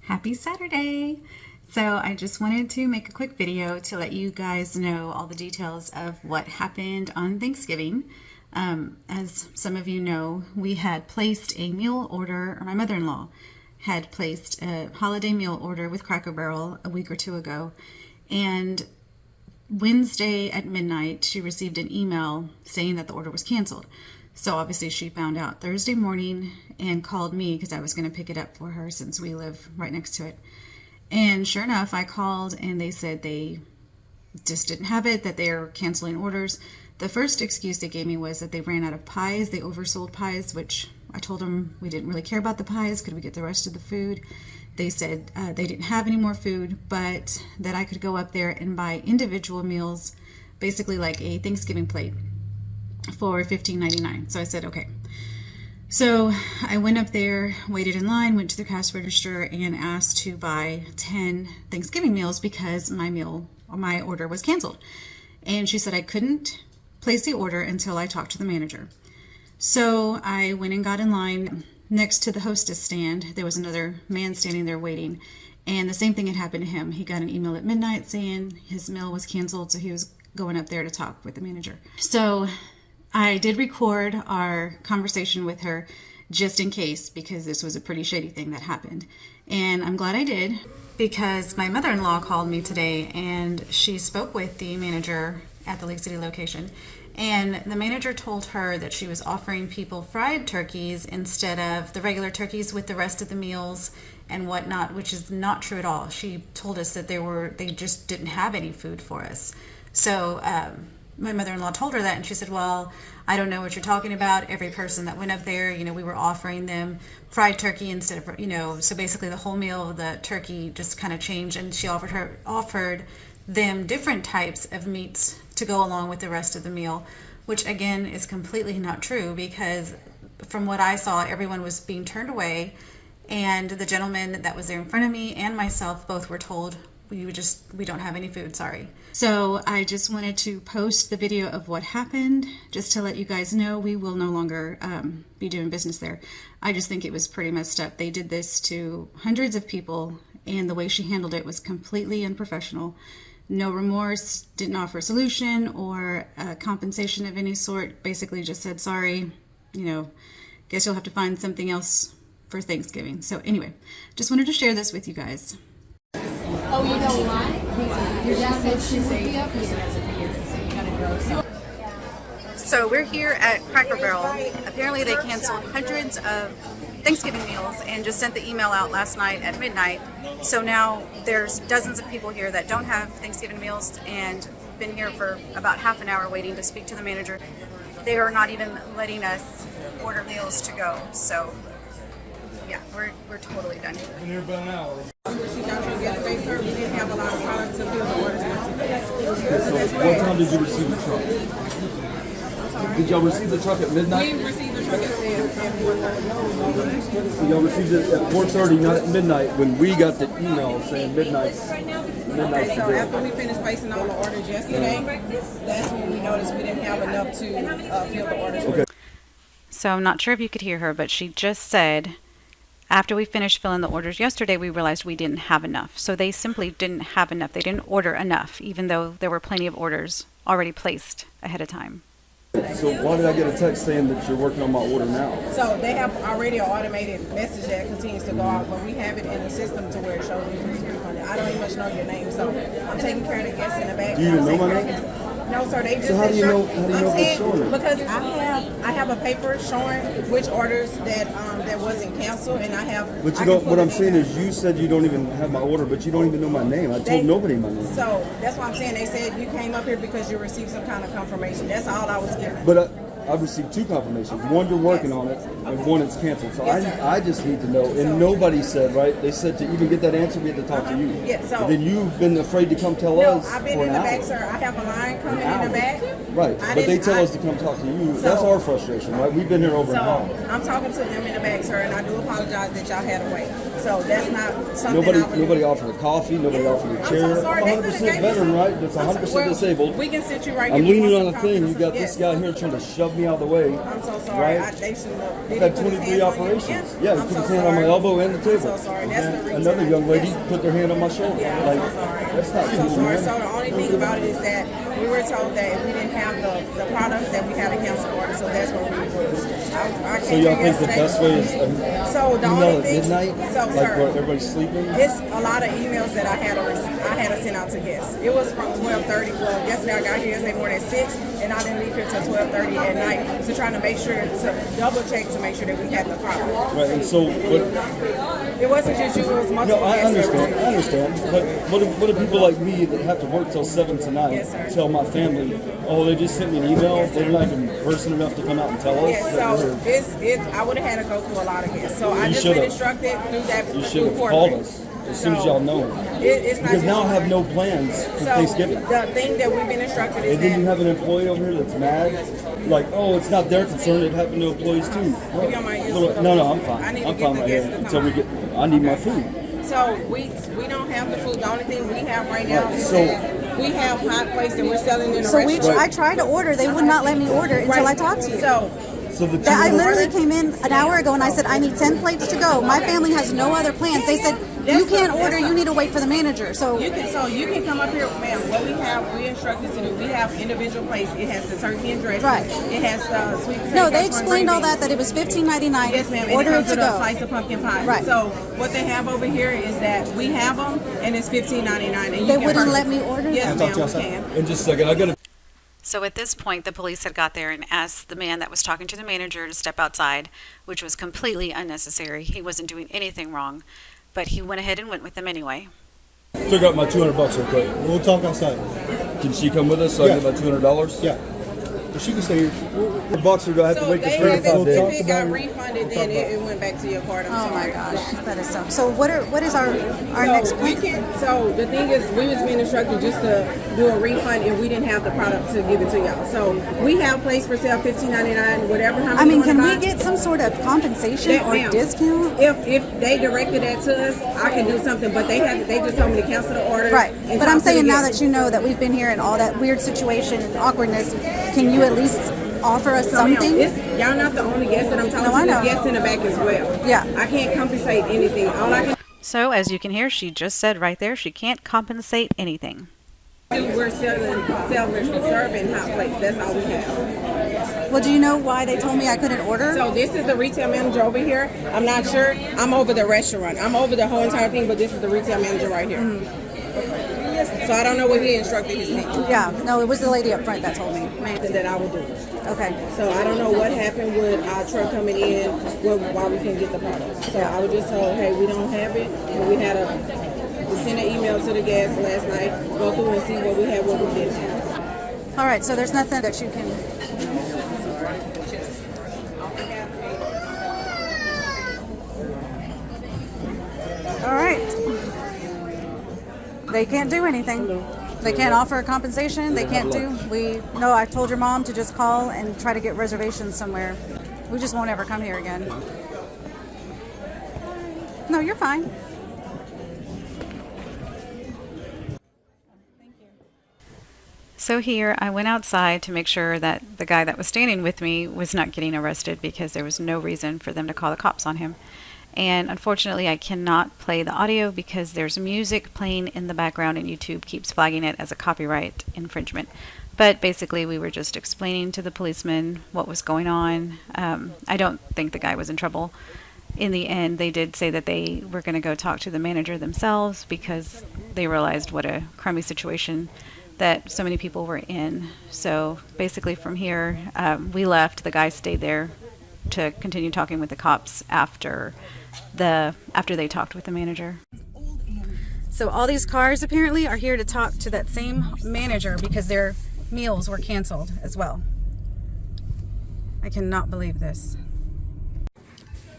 Happy Saturday! So I just wanted to make a quick video to let you guys know all the details of what happened on Thanksgiving. As some of you know, we had placed a meal order, or my mother-in-law had placed a holiday meal order with Cracker Barrel a week or two ago. And Wednesday at midnight, she received an email saying that the order was canceled. So obviously she found out Thursday morning and called me because I was going to pick it up for her since we live right next to it. And sure enough, I called and they said they just didn't have it, that they're canceling orders. The first excuse they gave me was that they ran out of pies. They oversold pies, which I told them we didn't really care about the pies. Could we get the rest of the food? They said they didn't have any more food, but that I could go up there and buy individual meals, basically like a Thanksgiving plate, for $15.99. So I said, okay. So I went up there, waited in line, went to the cash register and asked to buy 10 Thanksgiving meals because my order was canceled. And she said I couldn't place the order until I talked to the manager. So I went and got in line next to the hostess stand. There was another man standing there waiting, and the same thing had happened to him. He got an email at midnight saying his meal was canceled, so he was going up there to talk with the manager. So I did record our conversation with her just in case, because this was a pretty shady thing that happened. And I'm glad I did, because my mother-in-law called me today and she spoke with the manager at the Lake City location. And the manager told her that she was offering people fried turkeys instead of the regular turkeys with the rest of the meals and whatnot, which is not true at all. She told us that they just didn't have any food for us. So my mother-in-law told her that, and she said, well, I don't know what you're talking about. Every person that went up there, we were offering them fried turkey instead of, so basically the whole meal of the turkey just kind of changed, and she offered them different types of meats to go along with the rest of the meal, which again is completely not true, because from what I saw, everyone was being turned away, and the gentleman that was there in front of me and myself both were told, we don't have any food, sorry. So I just wanted to post the video of what happened just to let you guys know we will no longer be doing business there. I just think it was pretty messed up. They did this to hundreds of people, and the way she handled it was completely unprofessional. No remorse, didn't offer a solution or compensation of any sort. Basically just said, sorry, guess you'll have to find something else for Thanksgiving. So anyway, just wanted to share this with you guys. Oh, you know why? Your dad said she would be up here, so you gotta go. So we're here at Cracker Barrel. Apparently they canceled hundreds of Thanksgiving meals and just sent the email out last night at midnight. So now there's dozens of people here that don't have Thanksgiving meals and been here for about half an hour waiting to speak to the manager. They are not even letting us order meals to go. So yeah, we're totally done here. Been here about an hour. Yesterday, sir, we didn't have a lot of products to fill the orders for today. So what time did you receive the truck? Did y'all receive the truck at midnight? We received the truck at 4:30. So y'all received it at 4:30, not at midnight, when we got the email saying midnight. Okay, so after we finished placing all the orders yesterday, that's when we noticed we didn't have enough to fill the orders. Okay. So I'm not sure if you could hear her, but she just said, after we finished filling the orders yesterday, we realized we didn't have enough. So they simply didn't have enough. They didn't order enough, even though there were plenty of orders already placed ahead of time. So why did I get a text saying that you're working on my order now? So they have already an automated message that continues to go out, but we have it in the system to where it shows you who's refunded. I don't even much know your name, so I'm taking care of the guests in the back. Do you even know my name? No, sir. They just So how do you know? How do you know if it's saying, showing? because I have a paper showing which orders that wasn't canceled, and I have. But you don't. What I'm saying is, you said you don't even have my order, but you don't even know my name. I told nobody my name. So that's why I'm saying they said you came up here because you received some kind of confirmation. That's all I was given. But I've received two confirmations. One, you're working on it, and one, it's canceled. So Yes, sir. I just need to know. And nobody said, right? They said to even get that answer, we had to talk to you. Yeah, so- But then you've been afraid to come tell No, us I've been for in an the hour. back, sir. I have a line coming in the back. Right, but they tell us to come talk to you. That's our frustration, right? We've been here over an hour. So I'm talking to them in the back, sir, and I do apologize that y'all had to wait. So that's not something Nobody offered a coffee. Nobody offered a chair. I'm so sorry. I'm 100% veteran, right? That's 100% disabled. We can sit you right here. I'm leaning on a Yes. thing. You got this guy here trying to shove me out of the way. I'm so sorry. Right? They shouldn't have. I've had 23 operations. Yeah, he I'm put so his hand on my sorry. elbow and the table. I'm so sorry. That's the reason. Another young lady put their hand on my shoulder. Yeah, I'm like, so sorry. that's not I'm cool, so sorry. man. So the only thing about it is that we were told that if we didn't have the products that we had a cancel order, so that's what we were. So y'all think the best way is so the email only at thing, midnight? so Like sir, where everybody's sleeping? it's a lot of emails that I had to send out to guests. It was from 12:30. Well, yesterday I got here yesterday morning at 6, and I didn't leave here till 12:30 at night to trying to make sure to double check to make sure that we had the product. Right, and so It wasn't just you; it was multiple. no, I guests that understand. were I understand. But what do people like me that have to work till 7 tonight Yes, sir. tell my family? Oh, they just sent me an email. They're not even person enough to come out and tell us. Yeah, that so we're- I would have had to go through a lot of guests. So I You just should've. been instructed through that. You should through have Fort called Lee. us as soon as y'all know. It's not Because just- now I have no plans for So Thanksgiving. the thing that we've been instructed is And then you that have an employee over here that's mad. Like, oh, it's not their concern. It happened to employees too. Are you on my ears? No, I'm I fine. need I'm to get fine the right guests here to until come we get. I need my food. So we don't have the food. The only thing we have right now Right, is so- that we have hot plates that we're selling in a So restaurant. I tried to order. They would not let me order until I talked to you. So the I two- literally came in an hour ago and I said, I need 10 plates to go. My family has no other plans. They said, you can't order, you need to wait for the manager. So you can come up here, ma'am. What we instructed to do. We have individual plates. It has the turkey and dressing. Right. It has the sweet potato. no, they casserole and explained all green that, it was $15.99. Yes, ma'am. And Order it it comes to with a go. slice of pumpkin pie. Right. So what they have over here is that we have them, and it's $15.99. And They wouldn't let me order Yes, them? ma'am. We can. In just a second, I gotta. So at this point, the police had got there and asked the man that was talking to the manager to step outside, which was completely unnecessary. He wasn't doing anything wrong, but he went ahead and went with them anyway. Figure out my $200 real quick. We'll talk outside. Can she come with us so I Yeah. get my $200? Yeah. But she can stay here. The box, or do I have to So wait for they 3 to have 5 if days? it got refunded, then it went back to your card. I'm Oh my sorry. gosh, that is so what is our next So plan? So the thing is, we was being instructed just to do a refund if we didn't have the product to give it to y'all. So we have place for sale $15.99, whatever. How many I mean, you can wanna we buy. get some sort of compensation Yeah, or ma'am. discount? If they directed that to us, I can do something. But they just told me to cancel the order. Right, and but talk I'm to the saying now guests. that you know that we've been here and all that weird situation and awkwardness, can you at least offer us So, ma'am, something? y'all not the only guests that I'm talking No, I to. know. There's guests in the back as well. Yeah. I can't compensate anything. All I can So as you can hear, she just said right there, she can't compensate anything. do, we're serving hot plates. That's all we have. Well, do you know why they told me I couldn't order? So this is the retail manager over here. I'm not sure. I'm over the restaurant. I'm over the whole entire thing, but this is the retail manager right here. So I don't know what he instructed his team. Yeah, no, it was the lady up front that told me. That I would do. Okay. So I don't know what happened with our truck coming in while we couldn't get the product. So I was just told, hey, we don't have it. And we had to send an email to the guests last night, go through and see what we had, what we didn't have. All right, so there's nothing that you can... All right. They can't do anything. They can't offer a compensation. They can't do... No, I told your mom to just call and try to get reservations somewhere. We just won't ever come here again. No, you're fine. So here, I went outside to make sure that the guy that was standing with me was not getting arrested because there was no reason for them to call the cops on him. And unfortunately, I cannot play the audio because there's music playing in the background and YouTube keeps flagging it as a copyright infringement. But basically, we were just explaining to the policeman what was going on. I don't think the guy was in trouble. In the end, they did say that they were going to go talk to the manager themselves because they realized what a crummy situation that so many people were in. So basically from here, we left. The guy stayed there to continue talking with the cops after they talked with the manager. So all these cars apparently are here to talk to that same manager because their meals were canceled as well. I cannot believe this.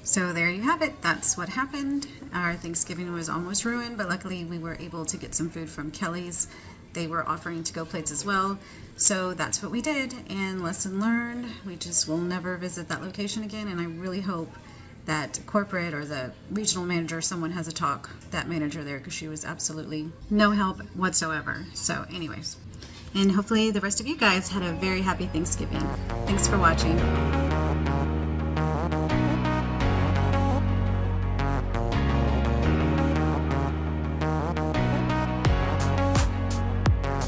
So there you have it. That's what happened. Our Thanksgiving was almost ruined, but luckily we were able to get some food from Kelly's. They were offering to-go plates as well. So that's what we did, and lesson learned. We just will never visit that location again, and I really hope that corporate or the regional manager, someone has a talk, that manager there, because she was absolutely no help whatsoever. So anyways, and hopefully the rest of you guys had a very happy Thanksgiving. Thanks for watching.